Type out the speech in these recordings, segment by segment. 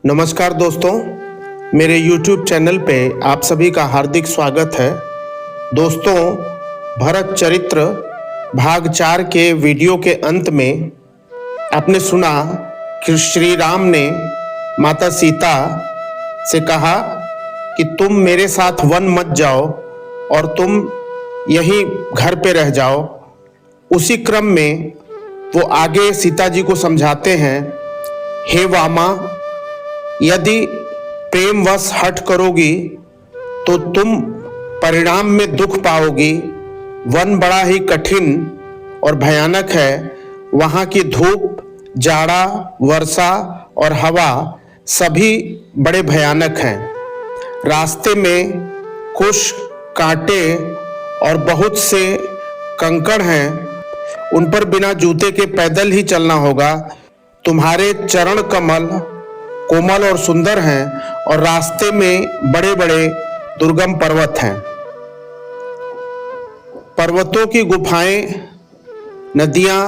नमस्कार दोस्तों, मेरे YouTube चैनल पे आप सभी का हार्दिक स्वागत है। दोस्तों, भरत चरित्र भाग 4 के वीडियो के अंत में आपने सुना कि श्री राम ने माता सीता से कहा कि तुम मेरे साथ वन मत जाओ और तुम यहीं घर पे रह जाओ। उसी क्रम में वो आगे सीता जी को समझाते हैं, हे वामा, यदि प्रेमवश हठ करोगी तो तुम परिणाम में दुख पाओगी। वन बड़ा ही कठिन और भयानक है। वहाँ की धूप, जाड़ा, वर्षा और हवा सभी बड़े भयानक हैं। रास्ते में कुछ कांटे और बहुत से कंकड़ हैं। उन पर बिना जूते के पैदल ही चलना होगा। तुम्हारे चरण कमल कोमल और सुंदर हैं और रास्ते में बड़े बड़े दुर्गम पर्वत हैं। पर्वतों की गुफाएं, नदियां,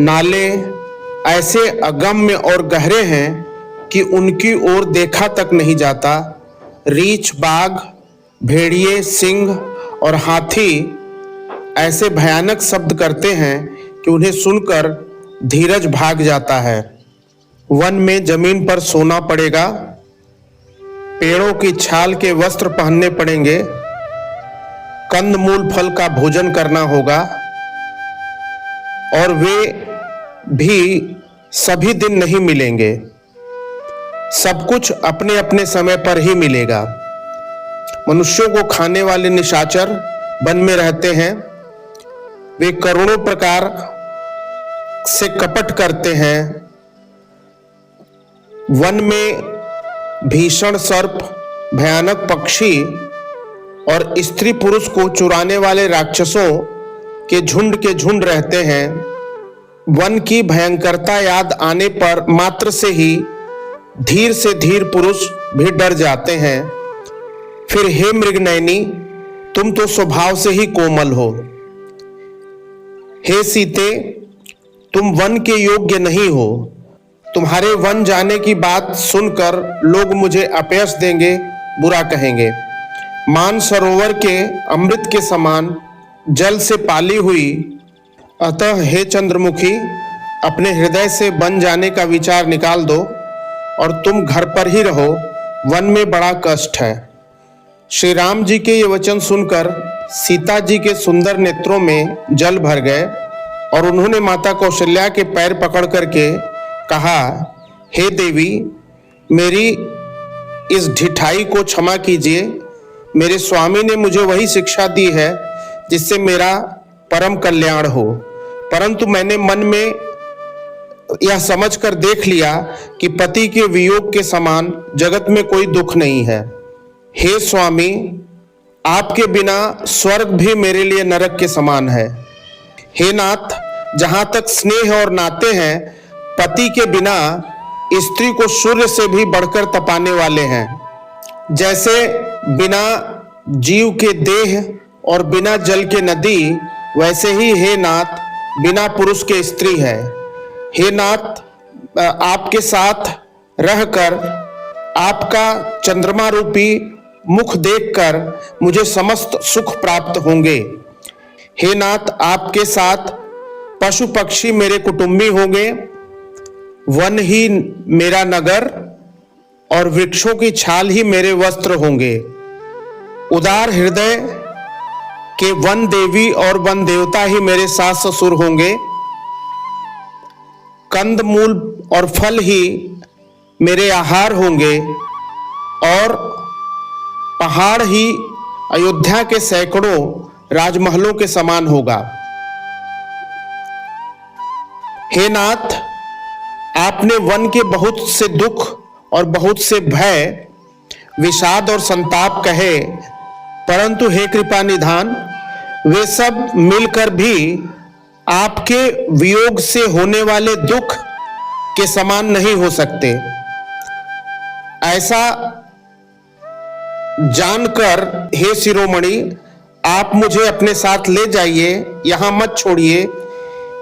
नाले ऐसे अगम्य और गहरे हैं कि उनकी ओर देखा तक नहीं जाता। रीछ, बाघ, भेड़िए, सिंह और हाथी ऐसे भयानक शब्द करते हैं कि उन्हें सुनकर धीरज भाग जाता है। वन में जमीन पर सोना पड़ेगा, पेड़ों की छाल के वस्त्र पहनने पड़ेंगे, कंदमूल फल का भोजन करना होगा और वे भी सभी दिन नहीं मिलेंगे। सब कुछ अपने अपने समय पर ही मिलेगा। मनुष्यों को खाने वाले निशाचर वन में रहते हैं। वे करोड़ों प्रकार से कपट करते हैं। वन में भीषण सर्प, भयानक पक्षी और स्त्री पुरुष को चुराने वाले राक्षसों के झुंड रहते हैं। वन की भयंकरता याद आने पर मात्र से ही धीर से धीर पुरुष भी डर जाते हैं। फिर हे मृगनयनी, तुम तो स्वभाव से ही कोमल हो। हे सीते, तुम वन के योग्य नहीं हो। तुम्हारे वन जाने की बात सुनकर लोग मुझे अपयश देंगे, बुरा कहेंगे। मानसरोवर के अमृत के समान जल से पाली हुई, अतः हे चंद्रमुखी, अपने हृदय से वन जाने का विचार निकाल दो और तुम घर पर ही रहो। वन में बड़ा कष्ट है। श्री राम जी के ये वचन सुनकर सीता जी के सुंदर नेत्रों में जल भर गए और उन्होंने माता कौशल्या के पैर पकड़ करके कहा, हे देवी, मेरी इस ढिठाई को क्षमा कीजिए। मेरे स्वामी ने मुझे वही शिक्षा दी है जिससे मेरा परम कल्याण हो, परंतु मैंने मन में यह समझकर देख लिया कि पति के वियोग के समान जगत में कोई दुख नहीं है। हे स्वामी, आपके बिना स्वर्ग भी मेरे लिए नरक के समान है। हे नाथ, जहां तक स्नेह और नाते हैं, पति के बिना स्त्री को सूर्य से भी बढ़कर तपाने वाले हैं। जैसे बिना जीव के देह और बिना जल के नदी, वैसे ही हे नाथ, बिना पुरुष के स्त्री है। हे नाथ, आपके साथ रहकर आपका चंद्रमा रूपी मुख देखकर मुझे समस्त सुख प्राप्त होंगे। हे नाथ, आपके साथ पशु पक्षी मेरे कुटुंबी होंगे, वन ही मेरा नगर और वृक्षों की छाल ही मेरे वस्त्र होंगे। उदार हृदय के वन देवी और वन देवता ही मेरे सास ससुर होंगे। कंद मूल और फल ही मेरे आहार होंगे और पहाड़ ही अयोध्या के सैकड़ों राजमहलों के समान होगा। हे नाथ, आपने वन के बहुत से दुख और बहुत से भय, विषाद और संताप कहे, परंतु हे कृपा निधान, वे सब मिलकर भी आपके वियोग से होने वाले दुख के समान नहीं हो सकते। ऐसा जानकर हे शिरोमणि, आप मुझे अपने साथ ले जाइए, यहां मत छोड़िए।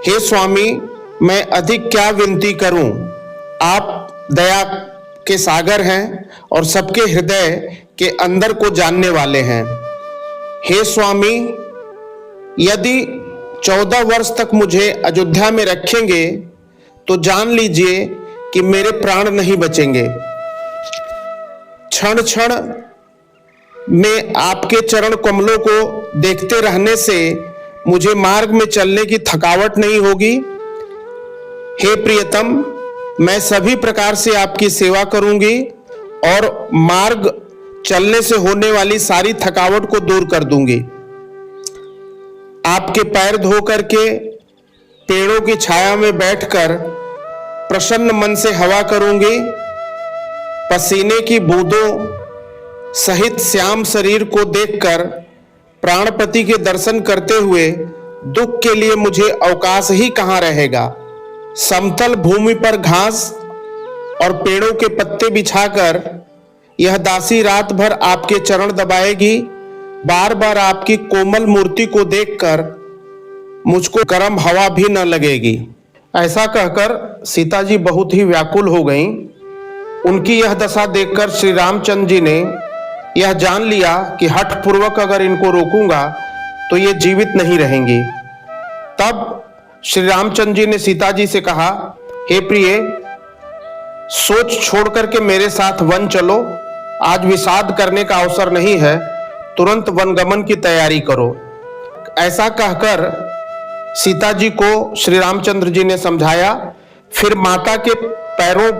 हे स्वामी, मैं अधिक क्या विनती करूं, आप दया के सागर हैं और सबके हृदय के अंदर को जानने वाले हैं। हे स्वामी, यदि 14 वर्ष तक मुझे अयोध्या में रखेंगे तो जान लीजिए कि मेरे प्राण नहीं बचेंगे। क्षण क्षण में आपके चरण कमलों को देखते रहने से मुझे मार्ग में चलने की थकावट नहीं होगी। हे प्रियतम, मैं सभी प्रकार से आपकी सेवा करूंगी और मार्ग चलने से होने वाली सारी थकावट को दूर कर दूंगी। आपके पैर धो करके पेड़ों की छाया में बैठकर प्रसन्न मन से हवा करूंगी। पसीने की बूंदों सहित श्याम शरीर को देखकर प्राणपति के दर्शन करते हुए दुख के लिए मुझे अवकाश ही कहां रहेगा। समतल भूमि पर घास और पेड़ों के पत्ते बिछाकर यह दासी रात भर आपके चरण दबाएगी। बार बार आपकी कोमल मूर्ति को देखकर मुझको गर्म हवा भी न लगेगी। ऐसा कहकर सीता जी बहुत ही व्याकुल हो गईं। उनकी यह दशा देखकर श्री रामचंद्र जी ने यह जान लिया कि हठ पूर्वक अगर इनको रोकूंगा तो ये जीवित नहीं रहेंगी। तब श्री रामचंद्र जी ने सीता जी से कहा, हे प्रिय, सोच छोड़ करके मेरे साथ वन चलो। आज विषाद करने का अवसर नहीं है, तुरंत वनगमन की तैयारी करो। ऐसा कहकर सीता जी को श्री रामचंद्र जी ने समझाया। फिर माता के पैरों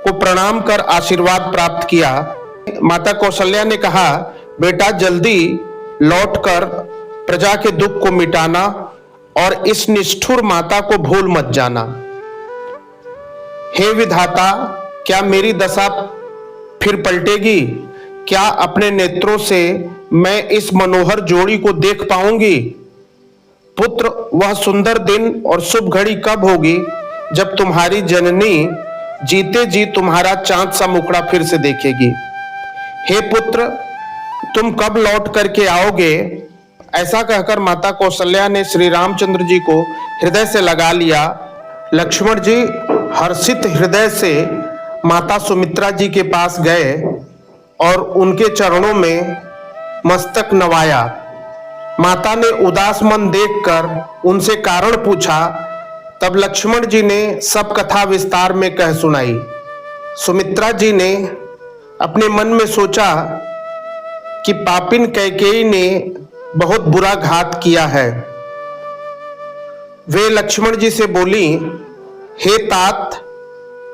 को प्रणाम कर आशीर्वाद प्राप्त किया। माता कौशल्या ने कहा, बेटा जल्दी लौटकर प्रजा के दुख को मिटाना और इस निष्ठुर माता को भूल मत जाना। हे विधाता, क्या मेरी दशा फिर पलटेगी? क्या अपने नेत्रों से मैं इस मनोहर जोड़ी को देख पाऊंगी? पुत्र, वह सुंदर दिन और शुभ घड़ी कब होगी जब तुम्हारी जननी जीते जी तुम्हारा चांद सा मुखड़ा फिर से देखेगी? हे पुत्र, तुम कब लौट करके आओगे? ऐसा कहकर माता कौशल्या ने श्री रामचंद्र जी को हृदय से लगा लिया। लक्ष्मण जी हर्षित हृदय से माता सुमित्रा जी के पास गए और उनके चरणों में मस्तक नवाया। माता ने उदास मन देखकर उनसे कारण पूछा। तब लक्ष्मण जी ने सब कथा विस्तार में कह सुनाई। सुमित्रा जी ने अपने मन में सोचा कि पापिन कैकेयी ने बहुत बुरा घात किया है। वे लक्ष्मण जी से बोली, हे तात,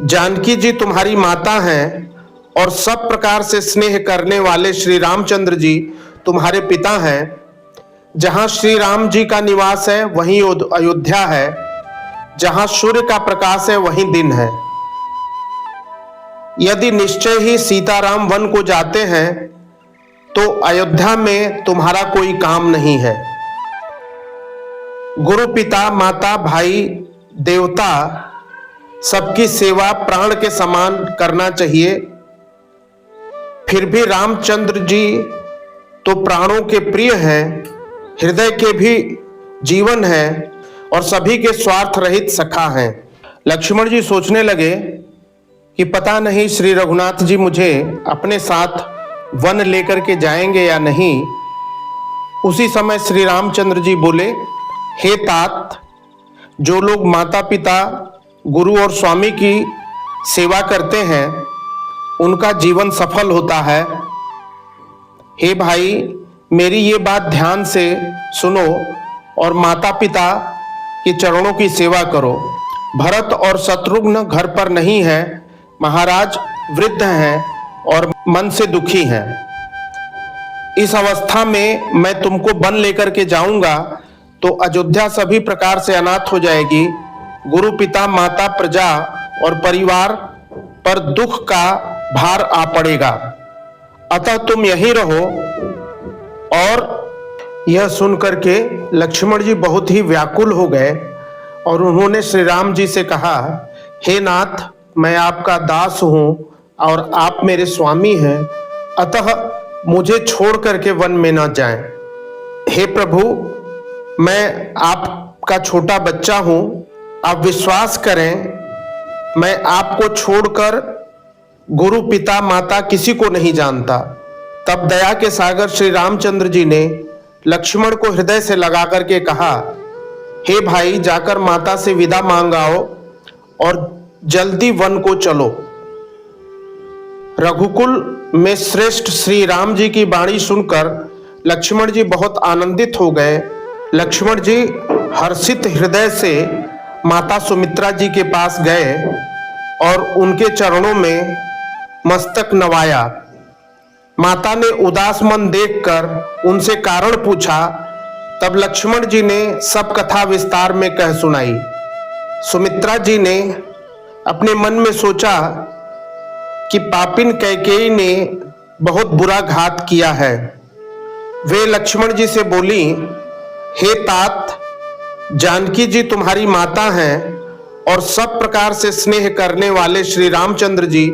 जानकी जी तुम्हारी माता हैं और सब प्रकार से स्नेह करने वाले श्री रामचंद्र जी तुम्हारे पिता हैं। जहां श्री राम जी का निवास है वहीं अयोध्या है। जहां सूर्य का प्रकाश है वहीं दिन है। यदि निश्चय ही सीताराम वन को जाते हैं तो अयोध्या में तुम्हारा कोई काम नहीं है। गुरु, पिता, माता, भाई, देवता सबकी सेवा प्राण के समान करना चाहिए। फिर भी रामचंद्र जी तो प्राणों के प्रिय हैं, हृदय के भी जीवन हैं और सभी के स्वार्थ रहित सखा हैं। लक्ष्मण जी सोचने लगे कि पता नहीं श्री रघुनाथ जी मुझे अपने साथ वन लेकर के जाएंगे या नहीं। उसी समय श्री रामचंद्र जी बोले, हे तात, जो लोग माता पिता, गुरु और स्वामी की सेवा करते हैं उनका जीवन सफल होता है। हे भाई, मेरी ये बात ध्यान से सुनो और माता पिता के चरणों की सेवा करो। भरत और शत्रुघ्न घर पर नहीं है, महाराज वृद्ध हैं और मन से दुखी हैं। इस अवस्था में मैं तुमको वन लेकर के जाऊंगा तो अयोध्या सभी प्रकार से अनाथ हो जाएगी। गुरु, पिता, माता, प्रजा और परिवार पर दुख का भार आ पड़ेगा। अतः तुम यहीं रहो। और यह सुनकर के लक्ष्मण जी बहुत ही व्याकुल हो गए और उन्होंने श्री राम जी से कहा, हे नाथ, मैं आपका दास हूं और आप मेरे स्वामी हैं, अतः मुझे छोड़ करके वन में न जाएं। हे प्रभु, मैं आपका छोटा बच्चा हूं, आप विश्वास करें मैं आपको छोड़कर गुरु पिता माता किसी को नहीं जानता। तब दया के सागर श्री रामचंद्र जी ने लक्ष्मण को हृदय से लगा करके कहा, हे भाई, जाकर माता से विदा मांग आओ और जल्दी वन को चलो। रघुकुल में श्रेष्ठ श्री राम जी की वाणी सुनकर लक्ष्मण जी बहुत आनंदित हो गए। लक्ष्मण जी हर्षित हृदय से माता सुमित्रा जी के पास गए और उनके चरणों में मस्तक नवाया। माता ने उदास मन देखकर उनसे कारण पूछा। तब लक्ष्मण जी ने सब कथा विस्तार में कह सुनाई। सुमित्रा जी ने अपने मन में सोचा कि पापिन कैकेयी ने बहुत बुरा घात किया है। वे लक्ष्मण जी से बोली, हे तात, जानकी जी तुम्हारी माता हैं और सब प्रकार से स्नेह करने वाले श्री रामचंद्र जी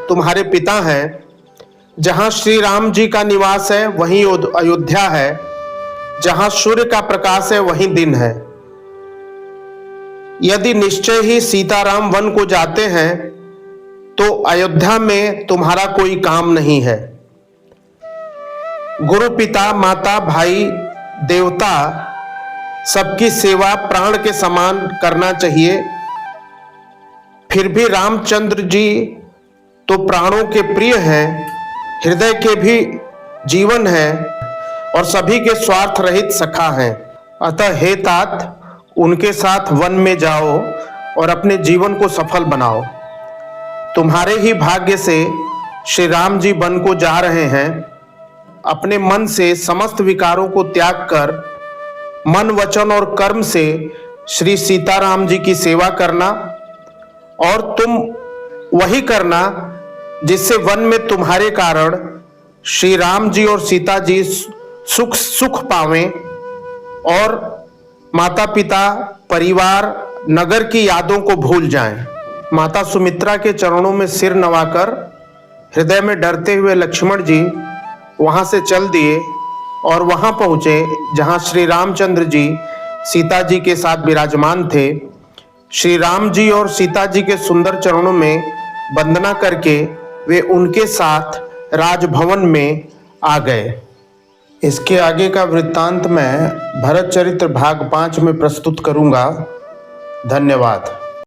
तुम्हारे पिता हैं। जहां श्री राम जी का निवास है वहीं अयोध्या है, जहां सूर्य का प्रकाश है वहीं दिन है। यदि निश्चय ही सीताराम वन को जाते हैं तो अयोध्या में तुम्हारा कोई काम नहीं है। गुरु पिता माता भाई देवता सबकी सेवा प्राण के समान करना चाहिए। फिर भी रामचंद्र जी तो प्राणों के प्रिय हैं, हृदय के भी जीवन है और सभी के स्वार्थ रहित सखा हैं। अतः हे तात, उनके साथ वन में जाओ और अपने जीवन को सफल बनाओ। तुम्हारे ही भाग्य से श्री राम जी वन को जा रहे हैं। अपने मन से समस्त विकारों को त्याग कर मन वचन और कर्म से श्री सीताराम जी की सेवा करना, और तुम वही करना जिससे वन में तुम्हारे कारण श्री राम जी और सीता जी सुख पावें और माता पिता परिवार नगर की यादों को भूल जाएं। माता सुमित्रा के चरणों में सिर नवाकर हृदय में डरते हुए लक्ष्मण जी वहां से चल दिए और वहां पहुंचे जहां श्री रामचंद्र जी सीता जी के साथ विराजमान थे। श्री राम जी और सीता जी के सुंदर चरणों में वंदना करके वे उनके साथ राजभवन में आ गए। इसके आगे का वृत्तांत मैं भरत चरित्र भाग 5 में प्रस्तुत करूंगा। धन्यवाद।